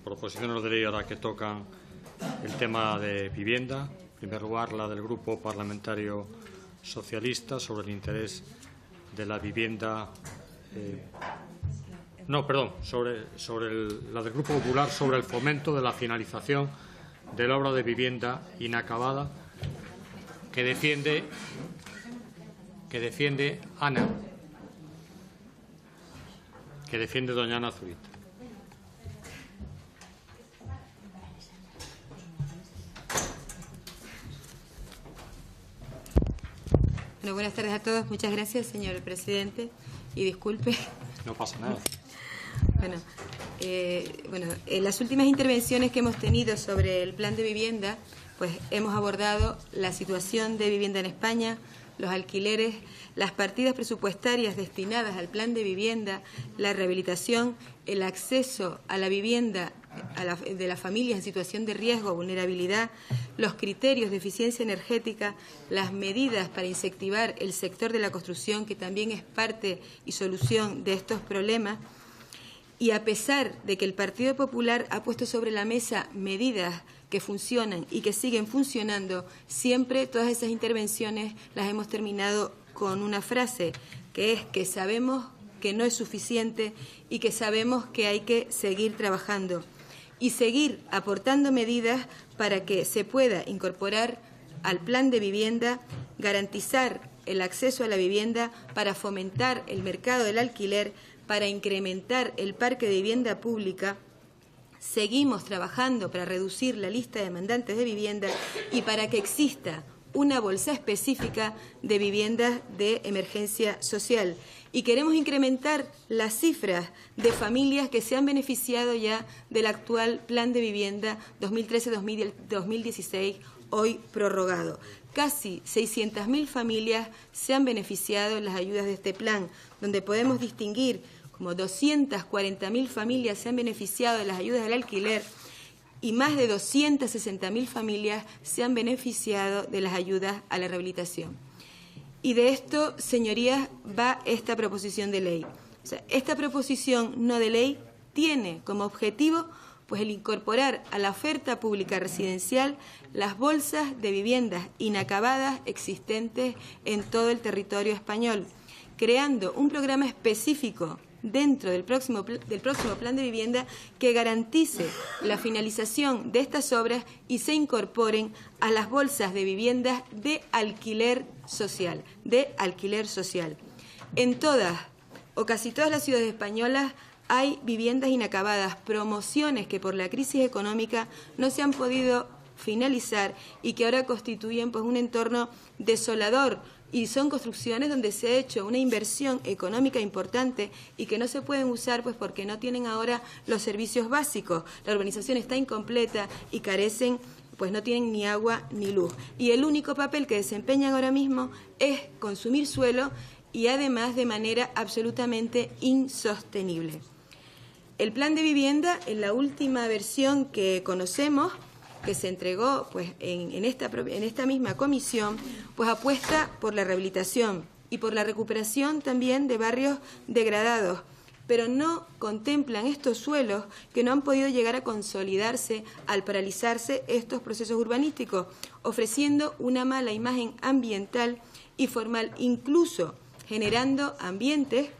Proposiciones de ley ahora que tocan el tema de vivienda. En primer lugar, la del Grupo Parlamentario Socialista sobre el interés de la vivienda. La del Grupo Popular sobre el fomento de la finalización de la obra de vivienda inacabada que defiende doña Ana Zubita. Bueno, buenas tardes a todos. Muchas gracias, señor presidente. Y disculpe. No pasa nada. En las últimas intervenciones que hemos tenido sobre el plan de vivienda, pues hemos abordado la situación de vivienda en España, los alquileres, las partidas presupuestarias destinadas al plan de vivienda, la rehabilitación, el acceso a la vivienda de las familias en situación de riesgo o vulnerabilidad, los criterios de eficiencia energética, las medidas para incentivar el sector de la construcción, que también es parte y solución de estos problemas. Y a pesar de que el Partido Popular ha puesto sobre la mesa medidas que funcionan y que siguen funcionando, siempre todas esas intervenciones las hemos terminado con una frase, que es que sabemos que no es suficiente y que sabemos que hay que seguir trabajando y seguir aportando medidas para que se pueda incorporar al plan de vivienda, garantizar el acceso a la vivienda, para fomentar el mercado del alquiler, para incrementar el parque de vivienda pública. Seguimos trabajando para reducir la lista de demandantes de vivienda y para que exista una bolsa específica de viviendas de emergencia social. Y queremos incrementar las cifras de familias que se han beneficiado ya del actual plan de vivienda 2013-2016, hoy prorrogado. Casi 600.000 familias se han beneficiado en las ayudas de este plan, donde podemos distinguir como 240.000 familias se han beneficiado de las ayudas al alquiler y más de 260.000 familias se han beneficiado de las ayudas a la rehabilitación. Y de esto, señorías, va esta proposición de ley. O sea, esta proposición no de ley tiene como objetivo pues el incorporar a la oferta pública residencial las bolsas de viviendas inacabadas existentes en todo el territorio español, creando un programa específico dentro del próximo plan de vivienda que garantice la finalización de estas obras y se incorporen a las bolsas de viviendas de alquiler social, En todas o casi todas las ciudades españolas hay viviendas inacabadas, promociones que por la crisis económica no se han podido finalizar y que ahora constituyen pues un entorno desolador. Y son construcciones donde se ha hecho una inversión económica importante y que no se pueden usar pues porque no tienen ahora los servicios básicos. La urbanización está incompleta y carecen, pues no tienen ni agua ni luz. Y el único papel que desempeñan ahora mismo es consumir suelo y además de manera absolutamente insostenible. El plan de vivienda, en la última versión que conocemos, que se entregó pues en esta misma comisión, pues apuesta por la rehabilitación y por la recuperación también de barrios degradados, pero no contemplan estos suelos que no han podido llegar a consolidarse al paralizarse estos procesos urbanísticos, ofreciendo una mala imagen ambiental y formal, incluso generando ambientes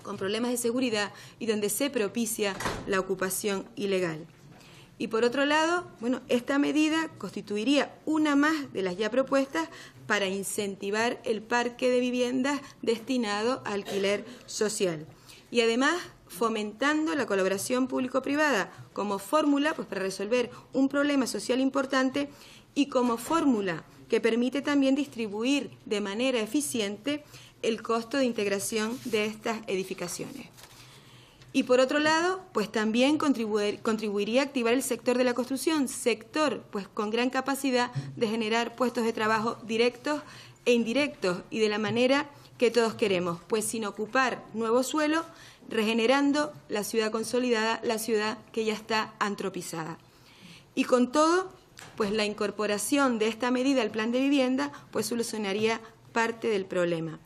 con problemas de seguridad y donde se propicia la ocupación ilegal. Y por otro lado, esta medida constituiría una más de las ya propuestas para incentivar el parque de viviendas destinado a alquiler social. Y además, fomentando la colaboración público-privada como fórmula pues para resolver un problema social importante y como fórmula que permite también distribuir de manera eficiente el costo de integración de estas edificaciones. Y por otro lado, pues también contribuiría a activar el sector de la construcción, sector pues con gran capacidad de generar puestos de trabajo directos e indirectos y de la manera que todos queremos, pues sin ocupar nuevo suelo, regenerando la ciudad consolidada, la ciudad que ya está antropizada. Y con todo, pues la incorporación de esta medida al plan de vivienda pues solucionaría parte del problema.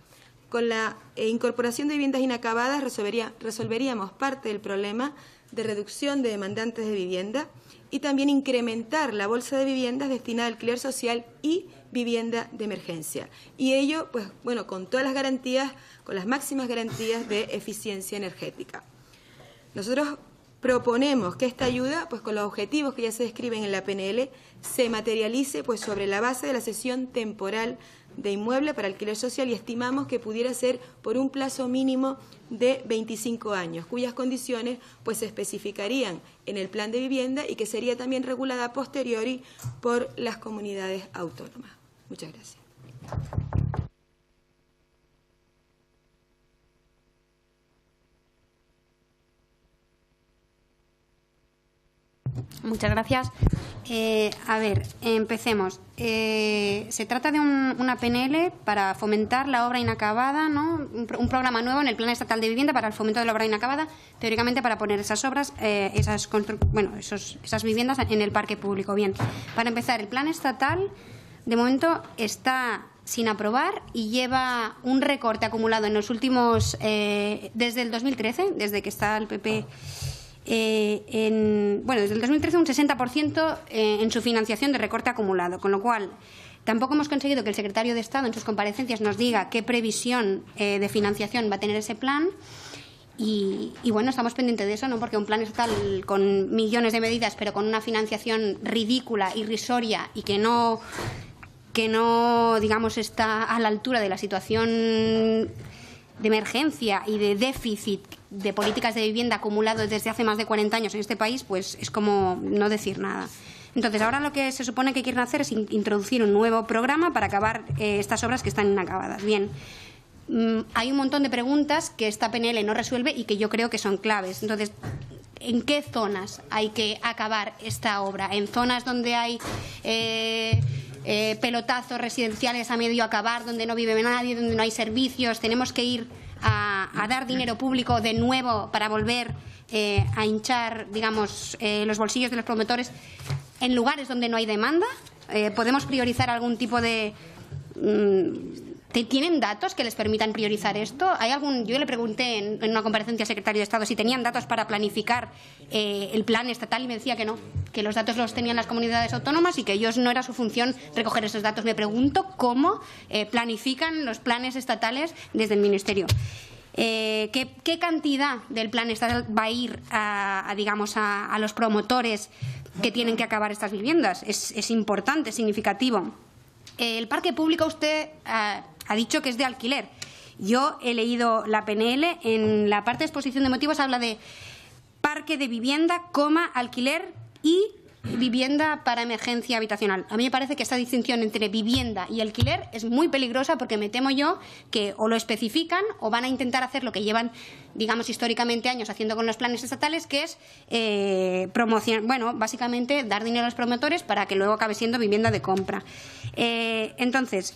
Con la incorporación de viviendas inacabadas resolveríamos parte del problema de reducción de demandantes de vivienda y también incrementar la bolsa de viviendas destinada al alquiler social y vivienda de emergencia. Y ello, pues bueno, con todas las garantías, con las máximas garantías de eficiencia energética. Nosotros proponemos que esta ayuda, pues con los objetivos que ya se describen en la PNL, se materialice pues sobre la base de la cesión temporal de inmueble para alquiler social y estimamos que pudiera ser por un plazo mínimo de 25 años, cuyas condiciones pues se especificarían en el plan de vivienda y que sería también regulada a posteriori por las comunidades autónomas. Muchas gracias. Muchas gracias. A ver, empecemos. Se trata de una PNL para fomentar la obra inacabada, ¿no? Un programa nuevo en el Plan Estatal de Vivienda para el fomento de la obra inacabada, teóricamente para poner esas obras, esas viviendas en el parque público. Bien, para empezar, el Plan Estatal de momento está sin aprobar y lleva un recorte acumulado en los últimos, desde el 2013, desde que está el PP. Desde el 2013 un 60% en su financiación de recorte acumulado, con lo cual tampoco hemos conseguido que el secretario de Estado en sus comparecencias nos diga qué previsión de financiación va a tener ese plan y bueno, estamos pendientes de eso, ¿no? Porque un plan estatal con millones de medidas pero con una financiación ridícula, irrisoria y que no digamos está a la altura de la situación de emergencia y de déficit de políticas de vivienda acumulado desde hace más de 40 años en este país, pues es como no decir nada. Entonces, ahora lo que se supone que quieren hacer es introducir un nuevo programa para acabar estas obras que están inacabadas. Bien, hay un montón de preguntas que esta PNL no resuelve y que yo creo que son claves. Entonces, ¿en qué zonas hay que acabar esta obra? ¿En zonas donde hay pelotazos residenciales a medio acabar, donde no vive nadie, donde no hay servicios? Tenemos que ir a dar dinero público de nuevo para volver a hinchar, digamos, los bolsillos de los promotores en lugares donde no hay demanda. ¿Podemos priorizar algún tipo de... ¿Tienen datos que les permitan priorizar esto? Yo le pregunté en una comparecencia al secretario de Estado si tenían datos para planificar el plan estatal y me decía que no, que los datos los tenían las comunidades autónomas y que ellos no era su función recoger esos datos. Me pregunto cómo planifican los planes estatales desde el Ministerio. ¿Qué cantidad del plan estatal va a ir a los promotores que tienen que acabar estas viviendas? Es importante, es significativo. El parque público usted ha dicho que es de alquiler. Yo he leído la PNL, en la parte de exposición de motivos habla de parque de vivienda, alquiler y vivienda para emergencia habitacional. A mí me parece que esta distinción entre vivienda y alquiler es muy peligrosa porque me temo yo que o lo especifican o van a intentar hacer lo que llevan, digamos, históricamente años haciendo con los planes estatales, que es básicamente dar dinero a los promotores para que luego acabe siendo vivienda de compra. Entonces,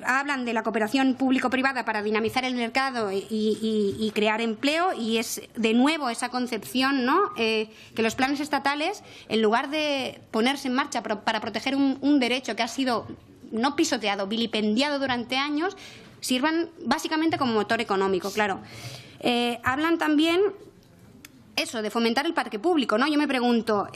hablan de la cooperación público-privada para dinamizar el mercado y crear empleo y es de nuevo esa concepción, ¿no? Que los planes estatales, en lugar de ponerse en marcha para proteger un derecho que ha sido no pisoteado, vilipendiado durante años, sirvan básicamente como motor económico, claro. Hablan también eso, de fomentar el parque público, ¿no? Yo me pregunto,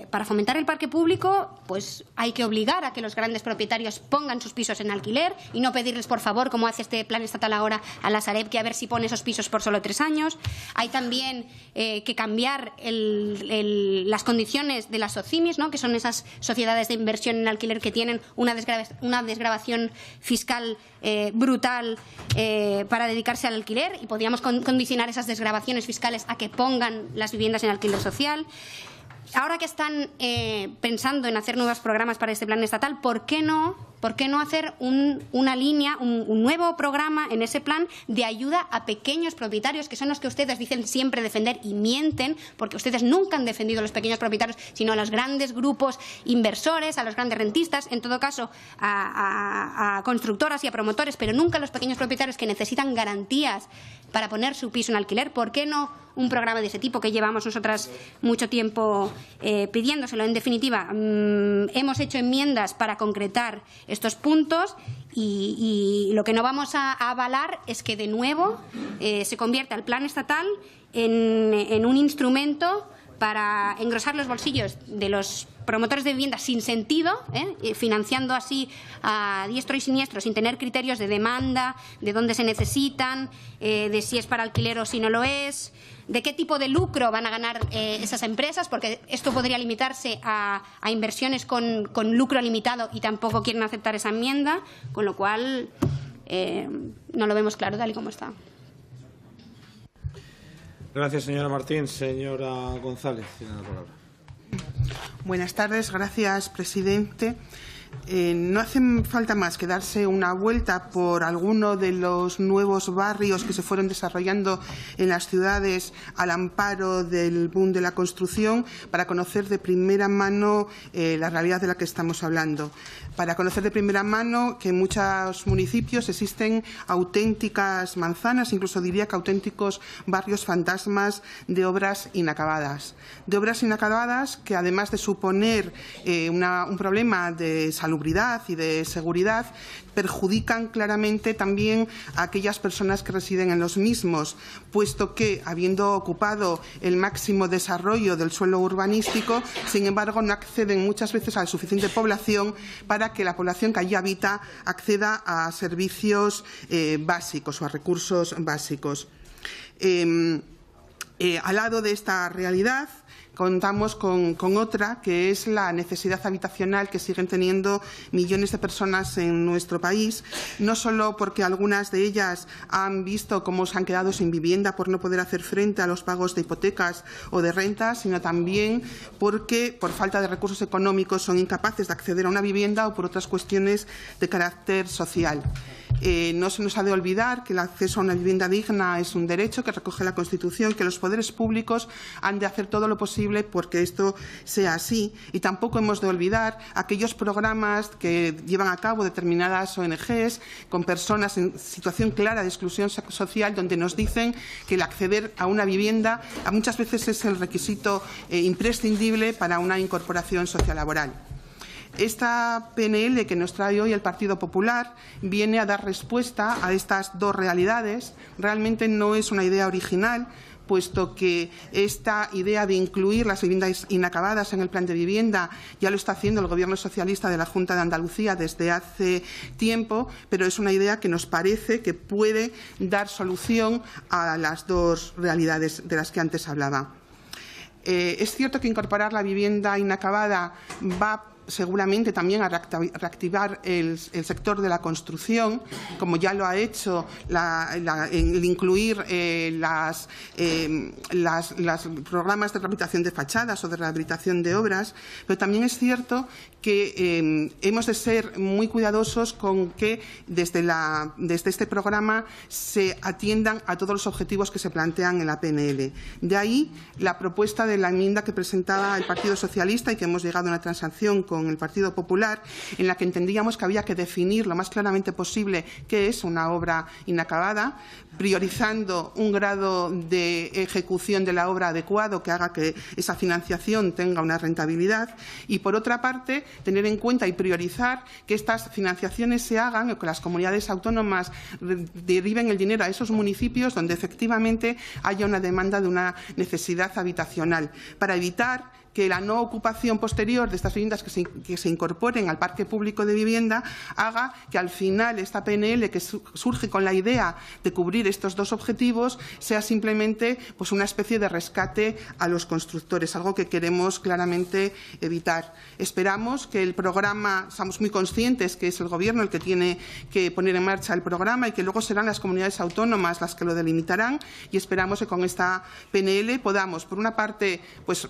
para fomentar el parque público, pues hay que obligar a que los grandes propietarios pongan sus pisos en alquiler y no pedirles, por favor, como hace este plan estatal ahora a la Sareb, que a ver si pone esos pisos por solo 3 años. Hay también que cambiar las condiciones de las SOCIMIs, ¿no? Que son esas sociedades de inversión en alquiler que tienen una desgravación fiscal brutal para dedicarse al alquiler y podríamos condicionar esas desgravaciones fiscales a que pongan las viviendas en alquiler social. Ahora que están pensando en hacer nuevos programas para este plan estatal, ¿por qué no hacer una línea, un nuevo programa en ese plan de ayuda a pequeños propietarios, que son los que ustedes dicen siempre defender y mienten, porque ustedes nunca han defendido a los pequeños propietarios, sino a los grandes grupos inversores, a los grandes rentistas, en todo caso a constructoras y a promotores, pero nunca a los pequeños propietarios que necesitan garantías para poner su piso en alquiler? ¿Por qué no un programa de ese tipo que llevamos nosotras mucho tiempo pidiéndoselo? En definitiva, hemos hecho enmiendas para concretar estos puntos y lo que no vamos a avalar es que de nuevo se convierta el plan estatal en un instrumento para engrosar los bolsillos de los promotores de vivienda sin sentido, financiando así a diestro y siniestro, sin tener criterios de demanda, de dónde se necesitan, de si es para alquiler o si no lo es, de qué tipo de lucro van a ganar esas empresas, porque esto podría limitarse a inversiones con lucro limitado y tampoco quieren aceptar esa enmienda, con lo cual no lo vemos claro tal y como está. Gracias, señora Martín. Señora González, tiene la palabra. Buenas tardes. Gracias, presidente. No hace falta más que darse una vuelta por alguno de los nuevos barrios que se fueron desarrollando en las ciudades al amparo del boom de la construcción para conocer de primera mano la realidad de la que estamos hablando. Para conocer de primera mano que en muchos municipios existen auténticas manzanas, incluso diría que auténticos barrios fantasmas de obras inacabadas. De obras inacabadas que, además de suponer un problema de salubridad y de seguridad, perjudican claramente también a aquellas personas que residen en los mismos, puesto que, habiendo ocupado el máximo desarrollo del suelo urbanístico, sin embargo, no acceden muchas veces a la suficiente población para que la población que allí habita acceda a servicios básicos o a recursos básicos. Al lado de esta realidad, contamos con otra, que es la necesidad habitacional que siguen teniendo millones de personas en nuestro país, no solo porque algunas de ellas han visto cómo se han quedado sin vivienda por no poder hacer frente a los pagos de hipotecas o de rentas, sino también porque, por falta de recursos económicos, son incapaces de acceder a una vivienda o por otras cuestiones de carácter social. No se nos ha de olvidar que el acceso a una vivienda digna es un derecho que recoge la Constitución, que los poderes públicos han de hacer todo lo posible porque esto sea así. Y tampoco hemos de olvidar aquellos programas que llevan a cabo determinadas ONGs con personas en situación clara de exclusión social, donde nos dicen que el acceder a una vivienda muchas veces es el requisito imprescindible para una incorporación sociolaboral. Esta PNL que nos trae hoy el Partido Popular viene a dar respuesta a estas dos realidades. Realmente no es una idea original, puesto que esta idea de incluir las viviendas inacabadas en el plan de vivienda ya lo está haciendo el Gobierno socialista de la Junta de Andalucía desde hace tiempo, pero es una idea que nos parece que puede dar solución a las dos realidades de las que antes hablaba. Es cierto que incorporar la vivienda inacabada va seguramente también a reactivar el sector de la construcción, como ya lo ha hecho el incluir los programas de rehabilitación de fachadas o de rehabilitación de obras, pero también es cierto que hemos de ser muy cuidadosos con que desde este programa se atiendan a todos los objetivos que se plantean en la PNL. De ahí la propuesta de la enmienda que presentaba el Partido Socialista y que hemos llegado a una transacción con el Partido Popular, en la que entendíamos que había que definir lo más claramente posible qué es una obra inacabada, priorizando un grado de ejecución de la obra adecuado que haga que esa financiación tenga una rentabilidad y, por otra parte, tener en cuenta y priorizar que estas financiaciones se hagan o que las comunidades autónomas deriven el dinero a esos municipios donde efectivamente haya una demanda de una necesidad habitacional, para evitar que la no ocupación posterior de estas viviendas que se incorporen al parque público de vivienda haga que al final esta PNL, que surge con la idea de cubrir estos dos objetivos, sea simplemente pues una especie de rescate a los constructores, algo que queremos claramente evitar. Esperamos que el programa, estamos muy conscientes que es el Gobierno el que tiene que poner en marcha el programa y que luego serán las comunidades autónomas las que lo delimitarán, y esperamos que con esta PNL podamos, por una parte, pues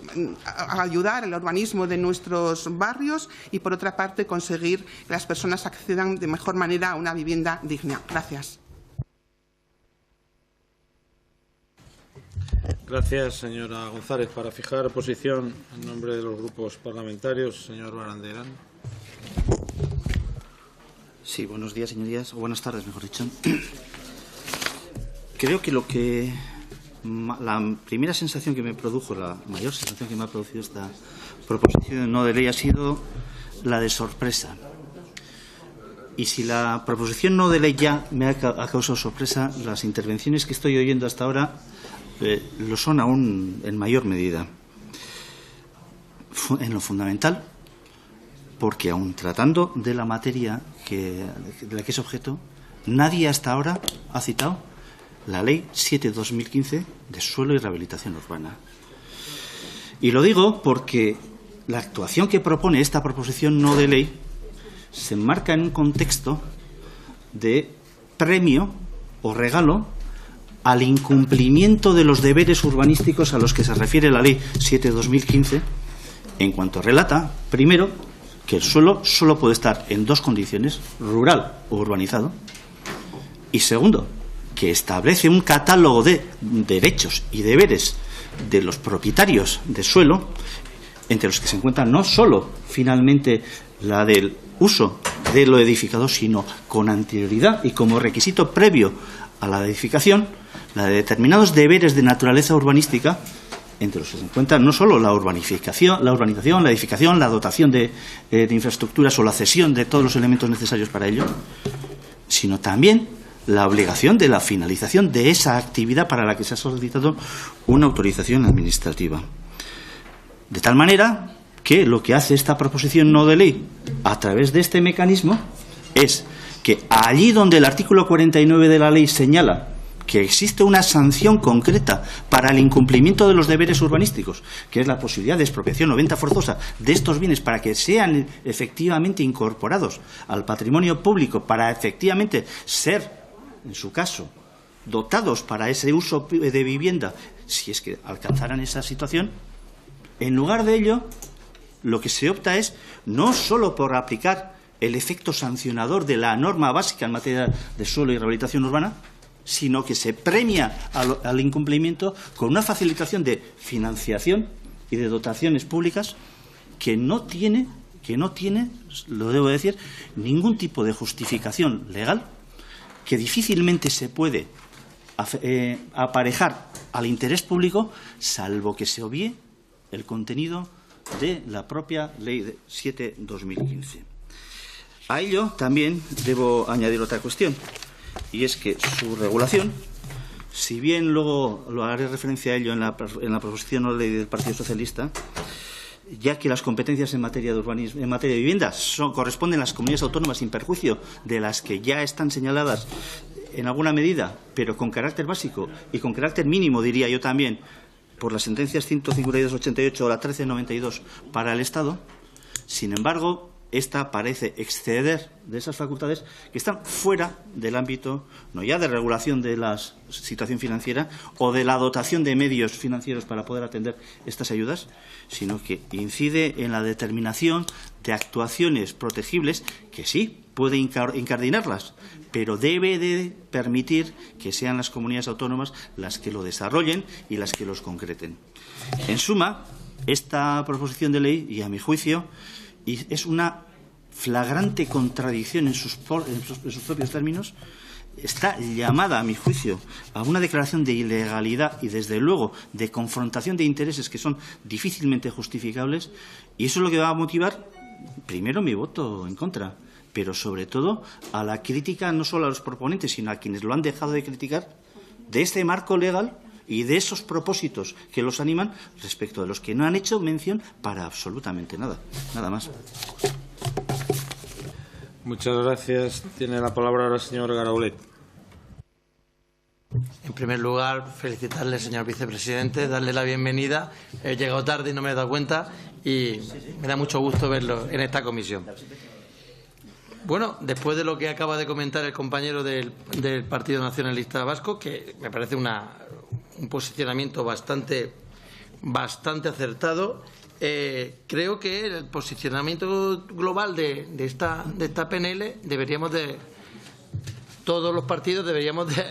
ayudar al urbanismo de nuestros barrios y, por otra parte, conseguir que las personas accedan de mejor manera a una vivienda digna. Gracias. Gracias, señora González. Para fijar posición en nombre de los grupos parlamentarios, señor Barandiarán. Sí, buenos días, señorías, o buenas tardes, mejor dicho. Creo que la primera sensación que me produjo, la mayor sensación que me ha producido esta proposición no de ley ha sido la de sorpresa. Y si la proposición no de ley ya me ha causado sorpresa, las intervenciones que estoy oyendo hasta ahora lo son aún en mayor medida. lo fundamental, porque aun tratando de la materia de la que es objeto, nadie hasta ahora ha citado la Ley 7/2015 de suelo y rehabilitación urbana. Y lo digo porque la actuación que propone esta proposición no de ley se enmarca en un contexto de premio o regalo al incumplimiento de los deberes urbanísticos a los que se refiere la Ley 7/2015, en cuanto relata, primero, que el suelo solo puede estar en dos condiciones, rural o urbanizado, y segundo, que establece un catálogo de derechos y deberes de los propietarios de suelo, entre los que se encuentra no solo finalmente la del uso de lo edificado, sino con anterioridad y como requisito previo a la edificación, la de determinados deberes de naturaleza urbanística, entre los que se encuentran no solo la urbanización, la edificación, la dotación de infraestructuras o la cesión de todos los elementos necesarios para ello, sino también la obligación de la finalización de esa actividad para la que se ha solicitado una autorización administrativa. De tal manera que lo que hace esta proposición no de ley a través de este mecanismo es que allí donde el artículo 49 de la ley señala que existe una sanción concreta para el incumplimiento de los deberes urbanísticos, que es la posibilidad de expropiación o venta forzosa de estos bienes para que sean efectivamente incorporados al patrimonio público, para efectivamente ser, en su caso, dotados para ese uso de vivienda, si es que alcanzaran esa situación, en lugar de ello, lo que se opta es no solo por aplicar el efecto sancionador de la norma básica en materia de suelo y rehabilitación urbana, sino que se premia al incumplimiento con una facilitación de financiación y de dotaciones públicas que no tiene, lo debo decir, ningún tipo de justificación legal, que difícilmente se puede aparejar al interés público, salvo que se obvie el contenido de la propia Ley 7/2015. A ello también debo añadir otra cuestión, y es que su regulación, si bien luego lo haré referencia a ello en la proposición de ley del Partido Socialista, ya que las competencias en materia de urbanismo, en materia de vivienda, corresponden a las comunidades autónomas sin perjuicio de las que ya están señaladas en alguna medida, pero con carácter básico y con carácter mínimo, diría yo también, por las sentencias 152/88 o la 13/92 para el Estado. Sin embargo, esta parece exceder de esas facultades que están fuera del ámbito, no ya de regulación de la situación financiera o de la dotación de medios financieros para poder atender estas ayudas, sino que incide en la determinación de actuaciones protegibles que sí puede incardinarlas, pero debe de permitir que sean las comunidades autónomas las que lo desarrollen y las que los concreten. En suma, esta proposición de ley, y a mi juicio, es una flagrante contradicción en sus propios términos, está llamada, a mi juicio, a una declaración de ilegalidad y, desde luego, de confrontación de intereses que son difícilmente justificables, y eso es lo que va a motivar, primero, mi voto en contra, pero sobre todo a la crítica no solo a los proponentes, sino a quienes lo han dejado de criticar, de este marco legal y de esos propósitos que los animan respecto de los que no han hecho mención para absolutamente nada. Nada más. Muchas gracias. Tiene la palabra ahora el señor Garaulet. En primer lugar, felicitarle, señor vicepresidente, darle la bienvenida. He llegado tarde y no me he dado cuenta y me da mucho gusto verlo en esta comisión. Bueno, después de lo que acaba de comentar el compañero del Partido Nacionalista Vasco, que me parece un posicionamiento bastante acertado, creo que el posicionamiento global de esta PNL todos los partidos deberíamos de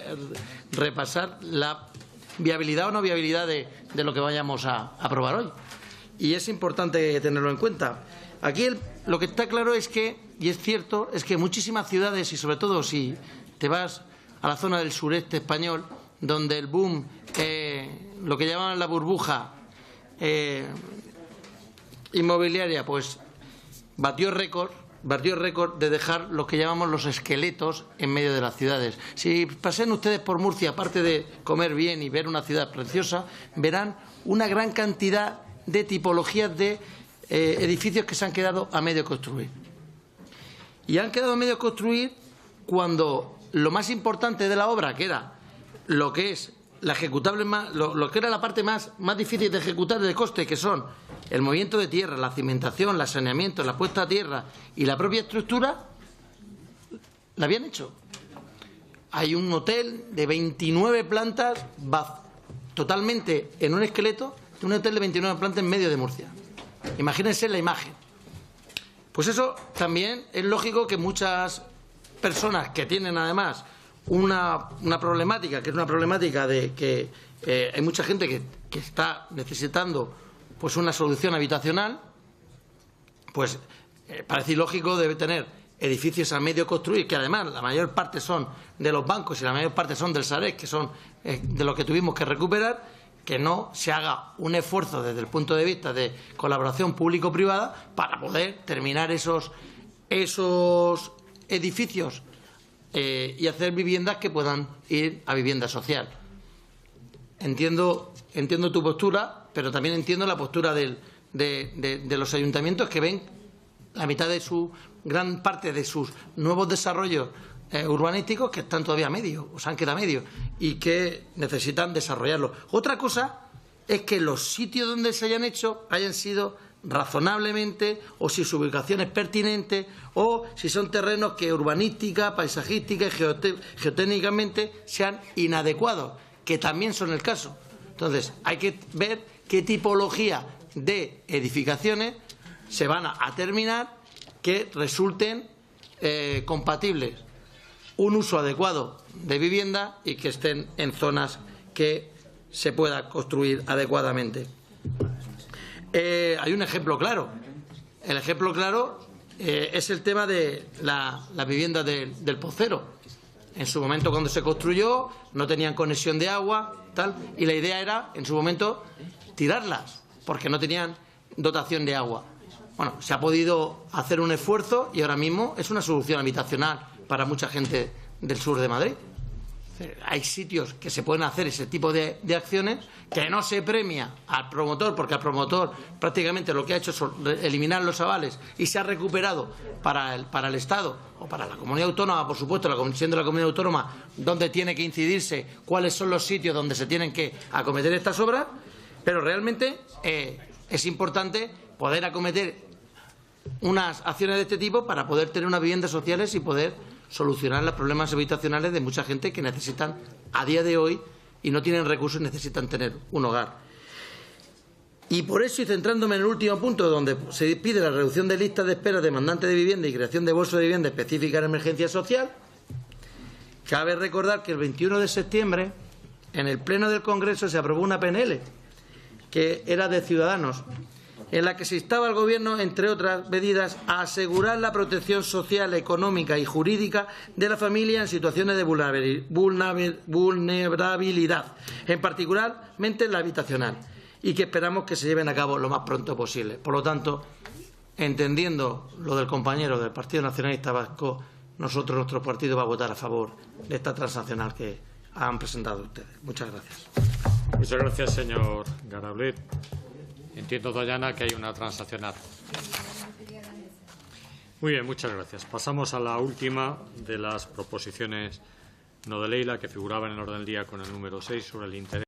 repasar la viabilidad o no viabilidad de lo que vayamos a aprobar hoy. Y es importante tenerlo en cuenta. Aquí lo que está claro es que, y es cierto, es que muchísimas ciudades, y sobre todo si te vas a la zona del sureste español, donde el boom, lo que llamaban la burbuja inmobiliaria, pues batió récord de dejar lo que llamamos los esqueletos en medio de las ciudades. Si pasen ustedes por Murcia, aparte de comer bien y ver una ciudad preciosa, verán una gran cantidad de tipologías de edificios que se han quedado a medio construir. Y han quedado a medio construir cuando lo más importante de la obra, que era lo que es la ejecutable, lo que era la parte más difícil de ejecutar de coste, que son el movimiento de tierra, la cimentación, el saneamiento, la puesta a tierra y la propia estructura, la habían hecho. Hay un hotel de 29 plantas totalmente en un esqueleto, un hotel de 29 plantas en medio de Murcia. Imagínense la imagen. Pues eso también es lógico que muchas personas que tienen además una problemática, que es una problemática de que hay mucha gente que está necesitando pues una solución habitacional, pues parece ilógico debe tener edificios a medio construir, que además la mayor parte son de los bancos y la mayor parte son del Sareb, que son de los que tuvimos que recuperar, que no se haga un esfuerzo desde el punto de vista de colaboración público-privada para poder terminar esos edificios y hacer viviendas que puedan ir a vivienda social. Entiendo tu postura, pero también entiendo la postura de los ayuntamientos que ven la mitad de gran parte de sus nuevos desarrollos urbanísticos que están todavía a medio, o se han quedado a medio, y que necesitan desarrollarlo. Otra cosa es que los sitios donde se hayan hecho hayan sido razonablemente, o si su ubicación es pertinente, o si son terrenos que urbanística, paisajística y geotécnicamente sean inadecuados, que también son el caso. Entonces, hay que ver qué tipología de edificaciones se van a terminar que resulten compatibles un uso adecuado de vivienda y que estén en zonas que se pueda construir adecuadamente. Hay un ejemplo claro. El ejemplo claro es el tema de la vivienda del Pocero. En su momento, cuando se construyó, no tenían conexión de agua, tal, y la idea era, en su momento, tirarlas, porque no tenían dotación de agua. Bueno, se ha podido hacer un esfuerzo y ahora mismo es una solución habitacional para mucha gente del sur de Madrid. Hay sitios que se pueden hacer ese tipo de acciones, que no se premia al promotor, porque al promotor prácticamente lo que ha hecho es eliminar los avales y se ha recuperado para el Estado o para la comunidad autónoma, por supuesto, la Comisión de la Comunidad Autónoma, donde tiene que incidirse cuáles son los sitios donde se tienen que acometer estas obras, pero realmente es importante poder acometer unas acciones de este tipo para poder tener unas viviendas sociales y poder solucionar los problemas habitacionales de mucha gente que necesitan a día de hoy y no tienen recursos y necesitan tener un hogar. Y por eso, y centrándome en el último punto, donde se pide la reducción de listas de espera de demandantes de vivienda y creación de bolsas de vivienda específicas en emergencia social, cabe recordar que el 21 de septiembre en el Pleno del Congreso se aprobó una PNL que era de Ciudadanos, en la que se instaba al Gobierno, entre otras medidas, a asegurar la protección social, económica y jurídica de la familia en situaciones de vulnerabilidad, en particularmente la habitacional, y que esperamos que se lleven a cabo lo más pronto posible. Por lo tanto, entendiendo lo del compañero del Partido Nacionalista Vasco, nuestro partido va a votar a favor de esta transaccional que han presentado ustedes. Muchas gracias. Muchas gracias, señor Garablet. Entiendo, Doñana, que hay una transaccional. Muy bien, muchas gracias. Pasamos a la última de las proposiciones no de ley, la que figuraba en el orden del día con el número 6, sobre el interés